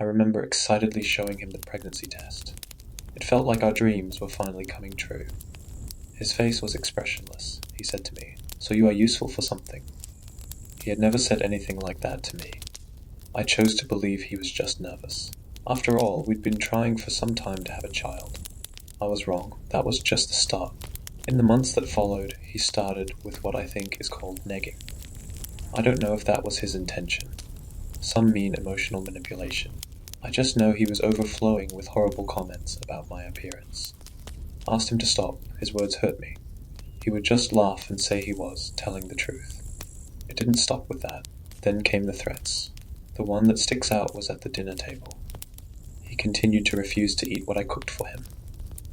I remember excitedly showing him the pregnancy test. It felt like our dreams were finally coming true. His face was expressionless. He said to me, "So you are useful for something." He had never said anything like that to me. I chose to believe he was just nervous. After all, we'd been trying for some time to have a child. I was wrong. That was just the start. In the months that followed, he started with what I think is called negging. I don't know if that was his intention. Some mean emotional manipulation. I just know he was overflowing with horrible comments about my appearance. Asked him to stop. His words hurt me. He would just laugh and say he was telling the truth. It didn't stop with that. Then came the threats. The one that sticks out was at the dinner table. He continued to refuse to eat what I cooked for him.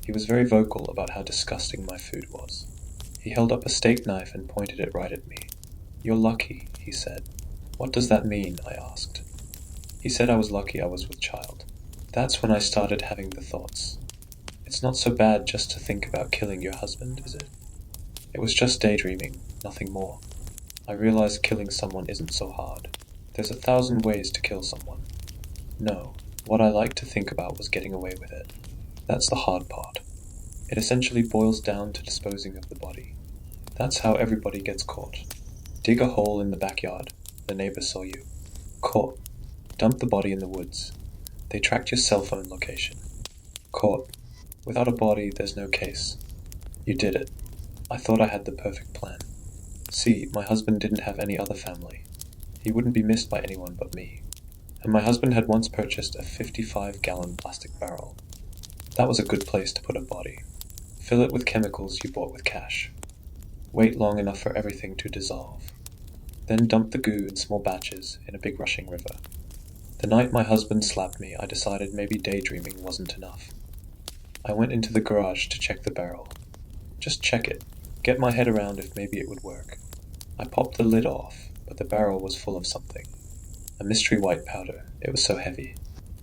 He was very vocal about how disgusting my food was. He held up a steak knife and pointed it right at me. "You're lucky," he said. "What does that mean?" I asked. He said I was lucky I was with child. That's when I started having the thoughts. It's not so bad just to think about killing your husband, is it? It was just daydreaming, nothing more. I realized killing someone isn't so hard. There's 1,000 ways to kill someone. No, what I liked to think about was getting away with it. That's the hard part. It essentially boils down to disposing of the body. That's how everybody gets caught. Dig a hole in the backyard. The neighbors saw you. Caught. Dump the body in the woods. They tracked your cell phone location. Caught. Without a body, there's no case. You did it. I thought I had the perfect plan. See, my husband didn't have any other family. He wouldn't be missed by anyone but me. And my husband had once purchased a 55-gallon plastic barrel. That was a good place to put a body. Fill it with chemicals you bought with cash. Wait long enough for everything to dissolve. Then dump the goo in small batches in a big rushing river. The night my husband slapped me, I decided maybe daydreaming wasn't enough. I went into the garage to check the barrel. Just check it. Get my head around if maybe it would work. I popped the lid off, but the barrel was full of something. A mystery white powder. It was so heavy.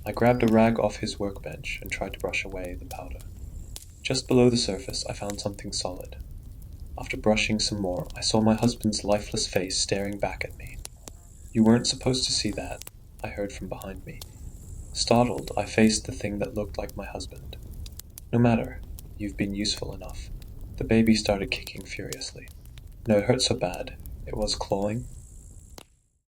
I grabbed a rag off his workbench and tried to brush away the powder. Just below the surface, I found something solid. After brushing some more, I saw my husband's lifeless face staring back at me. "You weren't supposed to see that," I heard from behind me. Startled, I faced the thing that looked like my husband. "No matter. You've been useful enough." The baby started kicking furiously. No, it hurt so bad. It was clawing.